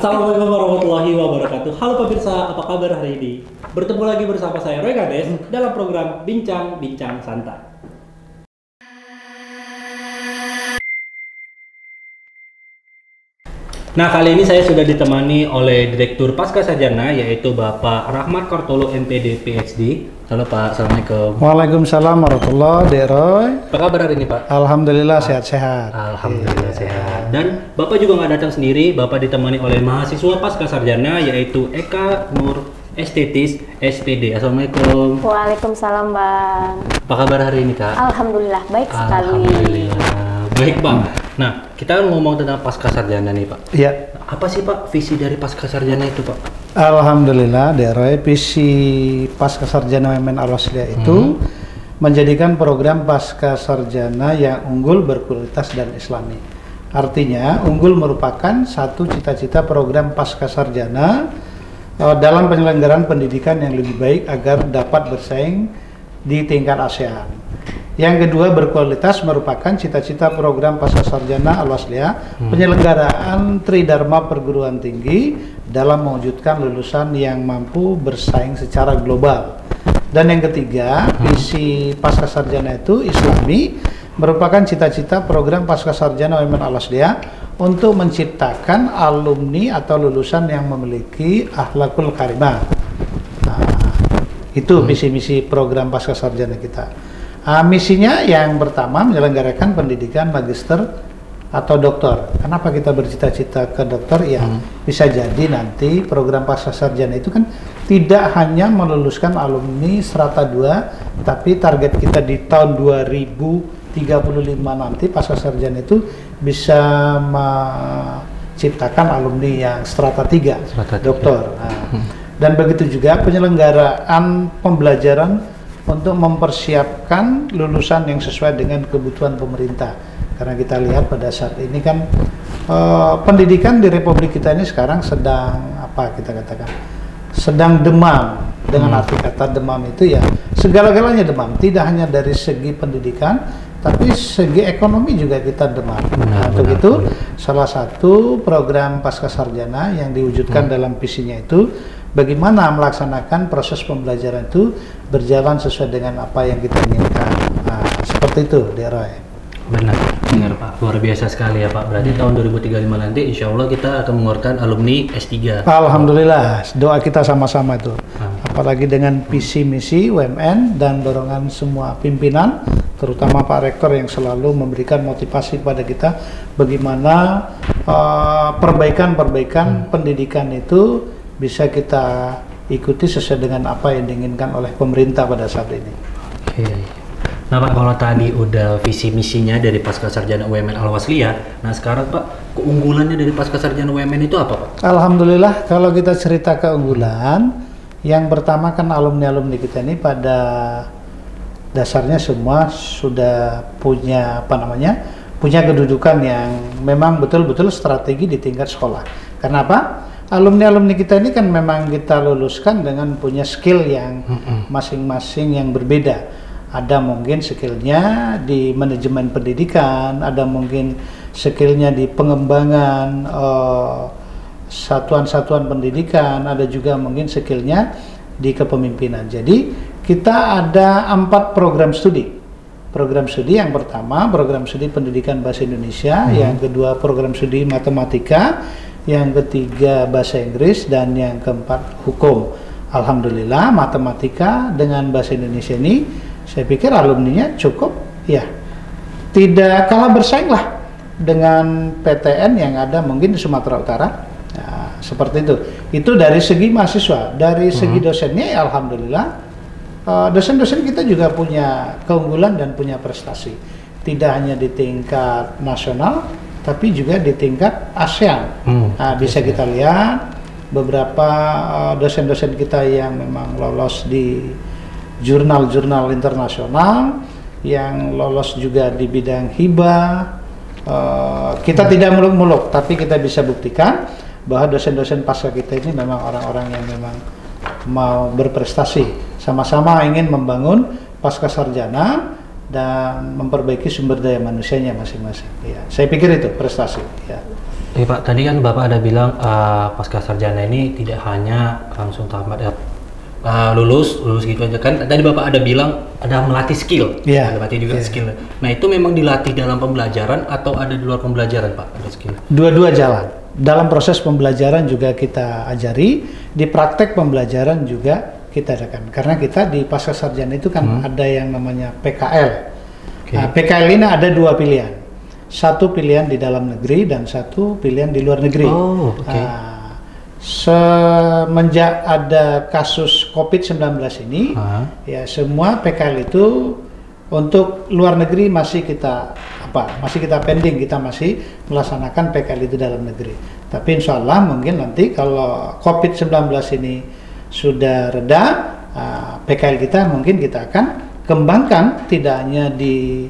Assalamualaikum warahmatullahi wabarakatuh. Halo pemirsa, apa kabar hari ini? Bertemu lagi bersama saya Roy Kades dalam program Bincang-Bincang Santai. Nah, kali ini saya sudah ditemani oleh Direktur Pascasarjana yaitu Bapak Rahmat Kartolo MPD PhD. Halo Pak, Assalamualaikum. Waalaikumsalam warahmatullahi wabarakatuh. Apa kabar hari ini Pak? Alhamdulillah sehat-sehat. Alhamdulillah sehat. Dan Bapak juga nggak datang sendiri, Bapak ditemani oleh mahasiswa Pascasarjana yaitu Eka Nur Estetis SPD. Assalamualaikum. Waalaikumsalam Bang. Apa kabar hari ini Kak? Alhamdulillah baik sekali. Alhamdulillah. Baik Bang. Nah, kita ngomong tentang Pascasarjana nih Pak. Iya. Apa sih Pak visi dari Pascasarjana itu Pak? Alhamdulillah, Deroy, visi Pascasarjana UMN Al-Wasliyah itu menjadikan program Pascasarjana yang unggul, berkualitas dan islami. Artinya, unggul merupakan satu cita-cita program Pascasarjana dalam penyelenggaraan pendidikan yang lebih baik agar dapat bersaing di tingkat ASEAN. Yang kedua, berkualitas merupakan cita-cita program Pascasarjana Al-Wasliyah, penyelenggaraan Tridharma perguruan tinggi dalam mewujudkan lulusan yang mampu bersaing secara global. Dan yang ketiga, visi Pascasarjana itu islami, merupakan cita-cita program Pascasarjana UMN Al-Wasliyah untuk menciptakan alumni atau lulusan yang memiliki akhlakul karimah. Nah, itu visi misi program Pascasarjana kita. Misinya yang pertama menyelenggarakan pendidikan magister atau doktor. Kenapa kita bercita-cita ke dokter? Ya, bisa jadi nanti program Pascasarjana itu kan tidak hanya meluluskan alumni strata 2, tapi target kita di tahun 2035 nanti Pascasarjana itu bisa menciptakan alumni yang strata 3, doktor. Nah, dan begitu juga penyelenggaraan pembelajaran untuk mempersiapkan lulusan yang sesuai dengan kebutuhan pemerintah. Karena kita lihat pada saat ini kan pendidikan di Republik kita ini sekarang sedang sedang demam. Dengan arti kata demam itu ya segala-galanya demam, tidak hanya dari segi pendidikan tapi segi ekonomi juga kita demam. Untuk itu salah satu program Pascasarjana yang diwujudkan dalam visinya itu bagaimana melaksanakan proses pembelajaran itu berjalan sesuai dengan apa yang kita inginkan. Nah, seperti itu, Deroy. Benar Pak, luar biasa sekali ya Pak. Berarti tahun 2035 nanti insya Allah kita akan mengeluarkan alumni S3. Alhamdulillah, doa kita sama-sama itu. Apalagi dengan visi misi UMN dan dorongan semua pimpinan, terutama Pak Rektor yang selalu memberikan motivasi kepada kita bagaimana perbaikan pendidikan itu bisa kita ikuti sesuai dengan apa yang diinginkan oleh pemerintah pada saat ini. Oke. Nah Pak, kalau tadi udah visi misinya dari Pascasarjana UMN Al-Wasliyah, nah sekarang Pak, keunggulannya dari Pascasarjana UMN itu apa Pak? Alhamdulillah, kalau kita cerita keunggulan, yang pertama kan alumni-alumni kita ini pada dasarnya semua sudah punya punya kedudukan yang memang betul-betul strategi di tingkat sekolah. Kenapa? Alumni-alumni kita ini kan memang kita luluskan dengan punya skill yang masing-masing yang berbeda. Ada mungkin skillnya di manajemen pendidikan, ada mungkin skillnya di pengembangan satuan-satuan pendidikan, ada juga mungkin skillnya di kepemimpinan. Jadi kita ada 4 program studi. Program studi yang pertama, program studi pendidikan bahasa Indonesia, yang kedua program studi matematika, yang ketiga bahasa Inggris, dan yang keempat hukum. Alhamdulillah matematika dengan bahasa Indonesia ini saya pikir alumninya cukup ya, tidak kalah bersaing lah dengan PTN yang ada mungkin di Sumatera Utara. Nah, seperti itu dari segi mahasiswa. Dari segi dosennya ya alhamdulillah dosen-dosen kita juga punya keunggulan dan punya prestasi, tidak hanya di tingkat nasional tapi juga di tingkat ASEAN. Nah, bisa kita lihat beberapa dosen-dosen kita yang memang lolos di jurnal-jurnal internasional, yang lolos juga di bidang hibah. Kita tidak muluk-muluk, tapi kita bisa buktikan bahwa dosen-dosen pasca kita ini memang orang-orang yang memang mau berprestasi, sama-sama ingin membangun Pascasarjana dan memperbaiki sumber daya manusianya masing-masing. Ya, saya pikir itu prestasi. Ya. Iya Pak, tadi kan Bapak ada bilang pasca sarjana ini tidak hanya langsung tamat ya, lulus gitu aja kan. Tadi Bapak ada bilang ada melatih skill, Iya. ada melatih juga skill. Nah itu memang dilatih dalam pembelajaran atau ada di luar pembelajaran Pak, ada skill? Dua-dua jalan. Dalam proses pembelajaran juga kita ajari, di praktek pembelajaran juga kita adakan. Karena kita di pasca sarjana itu kan ada yang namanya PKL. Nah, PKL ini ada dua pilihan. Satu pilihan di dalam negeri dan satu pilihan di luar negeri. Oh, oke. Semenjak ada kasus COVID-19 ini, ya semua PKL itu untuk luar negeri masih kita pending, kita masih melaksanakan PKL itu dalam negeri. Tapi insya Allah mungkin nanti kalau COVID-19 ini sudah reda, PKL kita mungkin kita akan kembangkan tidak hanya di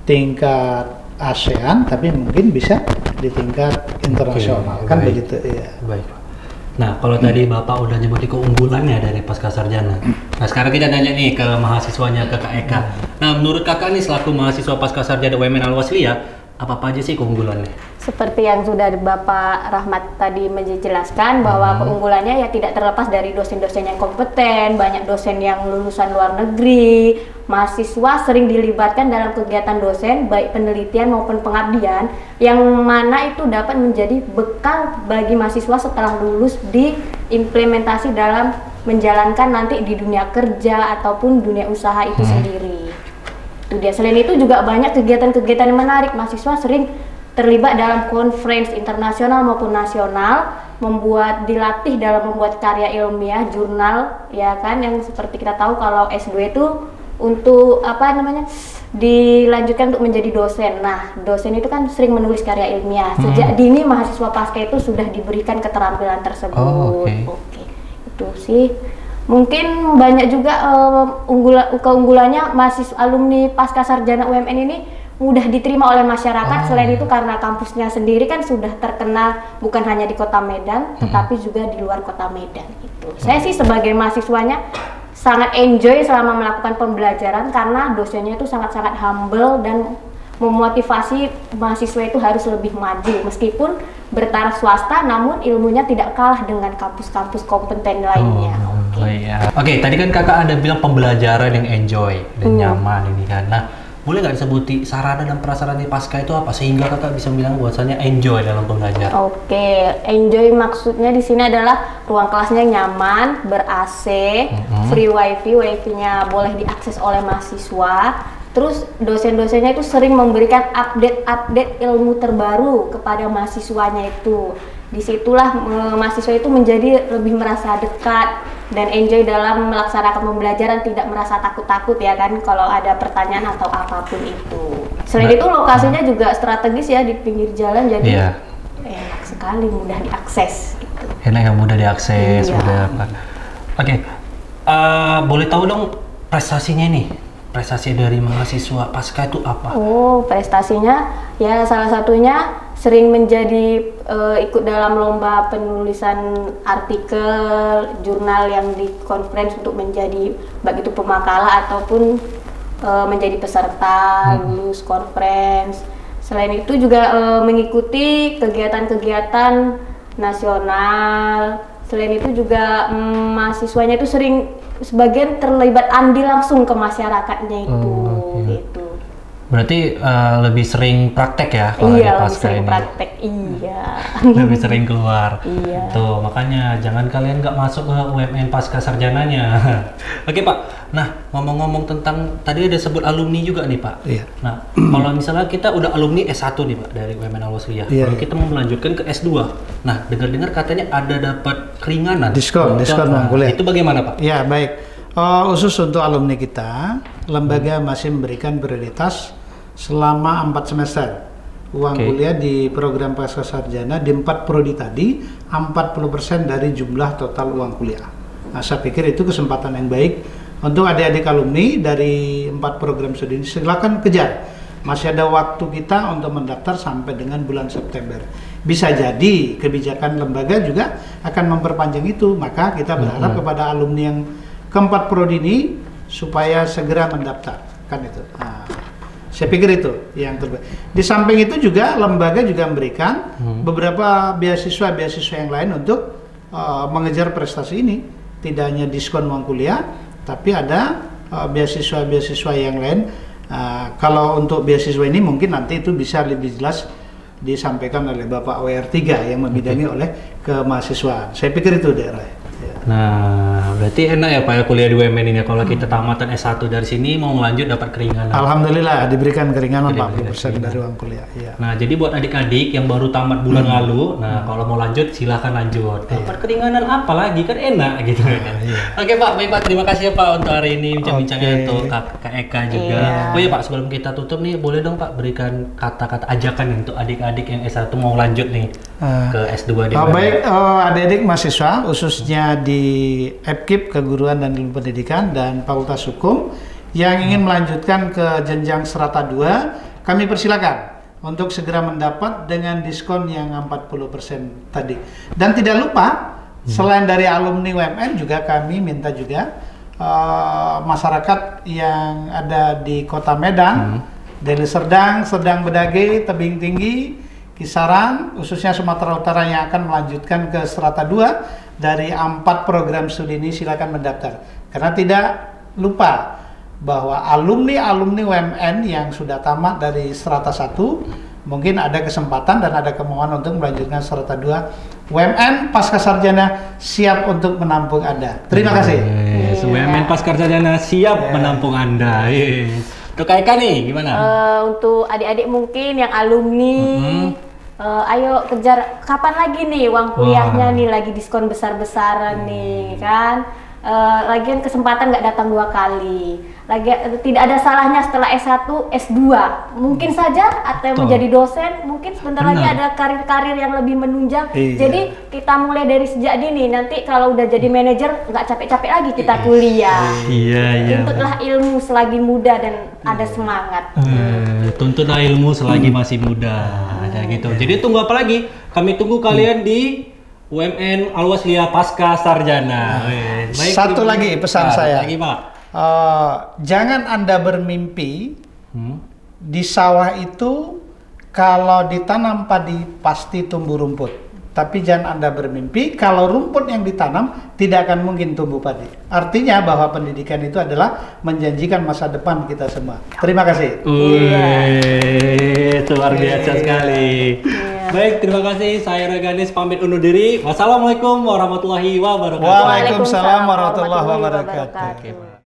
tingkat ASEAN, tapi mungkin bisa di tingkat internasional, kan baik. begitu ya. Baik. Nah, kalau tadi Bapak udah nyebutin keunggulannya dari pasca sarjana. Nah, sekarang kita nanya nih ke mahasiswanya, ke Kak Eka. Nah, menurut Kakak nih selaku mahasiswa pasca sarjana UMN Al-Wasliyah, apa aja sih keunggulannya? Seperti yang sudah Bapak Rahmat tadi menjelaskan bahwa keunggulannya ya tidak terlepas dari dosen-dosen yang kompeten, banyak dosen yang lulusan luar negeri, mahasiswa sering dilibatkan dalam kegiatan dosen baik penelitian maupun pengabdian yang mana itu dapat menjadi bekal bagi mahasiswa setelah lulus diimplementasi dalam menjalankan nanti di dunia kerja ataupun dunia usaha itu sendiri. Itu dia. Selain itu juga banyak kegiatan-kegiatan yang menarik. Mahasiswa sering terlibat dalam conference internasional maupun nasional, dilatih dalam membuat karya ilmiah, jurnal, ya kan, yang seperti kita tahu kalau S2 itu untuk dilanjutkan untuk menjadi dosen. Nah, dosen itu kan sering menulis karya ilmiah. Sejak dini mahasiswa pasca itu sudah diberikan keterampilan tersebut. Oke. Itu sih. Mungkin banyak juga keunggulannya mahasiswa alumni pasca sarjana UMN ini mudah diterima oleh masyarakat. Selain itu karena kampusnya sendiri kan sudah terkenal bukan hanya di Kota Medan, tetapi juga di luar Kota Medan. Itu. Saya sih sebagai mahasiswanya sangat enjoy selama melakukan pembelajaran karena dosennya itu sangat-sangat humble dan memotivasi mahasiswa itu harus lebih maju meskipun bertaraf swasta, namun ilmunya tidak kalah dengan kampus-kampus kompeten lainnya. Oke, tadi kan Kakak ada bilang pembelajaran yang enjoy dan nyaman ini kan. Nah, boleh nggak disebuti sarana dan prasarana di pasca itu apa sehingga Kakak bisa bilang bahwasannya enjoy dalam pembelajaran? Oke, enjoy maksudnya di sini adalah ruang kelasnya nyaman, ber-AC, free wifi-nya boleh diakses oleh mahasiswa. Terus dosen-dosennya itu sering memberikan update ilmu terbaru kepada mahasiswanya itu. Disitulah mahasiswa itu menjadi lebih merasa dekat dan enjoy dalam melaksanakan pembelajaran, tidak merasa takut-takut ya kan kalau ada pertanyaan atau apapun itu. Selain itu lokasinya juga strategis ya di pinggir jalan, jadi enak sekali, mudah diakses gitu. Enak yang mudah diakses, mudah apa. Oke, boleh tahu dong prestasinya nih? Prestasi dari mahasiswa pasca itu apa? Prestasinya ya salah satunya sering menjadi ikut dalam lomba penulisan artikel, jurnal yang di conference untuk menjadi baik itu pemakalah ataupun menjadi peserta lulus conference. Selain itu juga mengikuti kegiatan-kegiatan nasional. Selain itu juga mahasiswanya itu sering sebagian terlibat andil langsung ke masyarakatnya itu. Gitu. Berarti lebih sering praktek ya kalau di pasca ini? Praktek, iya. Lebih sering keluar. Iya. Tuh, makanya jangan kalian nggak masuk ke UMN pasca sarjananya. Oke Pak, nah ngomong-ngomong tentang, tadi ada sebut alumni juga nih Pak. Iya. Nah, kalau misalnya kita udah alumni S1 nih Pak dari UMN Al-Wasliyah, kalau kita mau melanjutkan ke S2, nah dengar-dengar katanya ada dapat keringanan. Diskon uang kuliah. Itu bagaimana Pak? Ya baik. Khusus untuk alumni kita, lembaga masih memberikan prioritas selama 4 semester. Uang kuliah di program pasca sarjana di 4 prodi tadi 40% dari jumlah total uang kuliah. Nah, saya pikir itu kesempatan yang baik untuk adik-adik alumni dari 4 program studi ini. Silakan kejar. Masih ada waktu kita untuk mendaftar sampai dengan bulan September. Bisa jadi kebijakan lembaga juga akan memperpanjang itu. Maka kita berharap kepada alumni yang keempat prodi ini supaya segera mendaftar, kan itu. Nah, Saya pikir itu yang terbaik. Di samping itu juga lembaga juga memberikan beberapa beasiswa yang lain untuk mengejar prestasi ini. Tidak hanya diskon uang kuliah, tapi ada beasiswa yang lain. Kalau untuk beasiswa ini mungkin nanti itu bisa lebih jelas disampaikan oleh Bapak WR3 yang membidangi oleh kemahasiswaan. Saya pikir itu daerah. Ya. Nah, berarti enak ya Pak ya kuliah di UMN ini. Kalau kita tamatan S1 dari sini mau lanjut dapat keringanan. Alhamdulillah diberikan keringanan 40% dari uang kuliah. Ya. Nah, jadi buat adik-adik yang baru tamat bulan lalu, nah kalau mau lanjut silahkan lanjut. Dapat keringanan apa lagi kan enak gitu. Oke Pak, baik Pak, terima kasih ya Pak untuk hari ini bincang-bincangnya untuk Kak Eka juga. Oh iya Pak, sebelum kita tutup nih, boleh dong Pak berikan kata-kata ajakan untuk adik-adik yang S1 mau lanjut nih ke S2 di UMN. Baik, adik-adik mahasiswa khususnya di FKIP Keguruan dan Ilmu Pendidikan dan Fakultas Hukum yang ingin melanjutkan ke jenjang strata 2, kami persilakan untuk segera mendapat dengan diskon yang 40% tadi. Dan tidak lupa selain dari alumni UMN juga kami minta juga masyarakat yang ada di Kota Medan, Deli Serdang, Serdang Bedage, Tebing Tinggi, Kisaran, khususnya Sumatera Utara yang akan melanjutkan ke strata 2 dari 4 program studi ini silakan mendaftar. Karena tidak lupa bahwa alumni UMN yang sudah tamat dari strata 1 mungkin ada kesempatan dan ada kemauan untuk melanjutkan strata 2. UMN Pasca Sarjana siap untuk menampung Anda. Terima kasih. UMN Pasca Sarjana siap menampung Anda. Untuk Kak Eka nih gimana? Untuk adik-adik mungkin yang alumni, ayo kejar kapan lagi nih uang kuliahnya nih lagi diskon besar-besaran nih kan. Lagian kesempatan nggak datang 2 kali. Lagi tidak ada salahnya setelah S1, S2 mungkin saja atau menjadi dosen, mungkin sebentar lagi ada karir-karir yang lebih menunjang. Jadi kita mulai dari sejak dini, nanti kalau udah jadi manajer nggak capek-capek lagi kita kuliah. Tuntutlah ilmu selagi muda dan ada semangat. Tuntutlah ilmu selagi masih muda. Gitu. Jadi tunggu apa lagi? Kami tunggu kalian di UMN Al-Wasliyah Pasca Sarjana. Baik, satu lagi pesan saya. Lagi, Pak. Jangan Anda bermimpi di sawah itu kalau ditanam padi pasti tumbuh rumput. Tapi jangan Anda bermimpi kalau rumput yang ditanam tidak akan mungkin tumbuh padi. Artinya bahwa pendidikan itu adalah menjanjikan masa depan kita semua. Terima kasih. Itu luar biasa sekali. Baik, terima kasih. Saya Reganis pamit undur diri. Wassalamualaikum warahmatullahi wabarakatuh. Waalaikumsalam warahmatullahi wabarakatuh.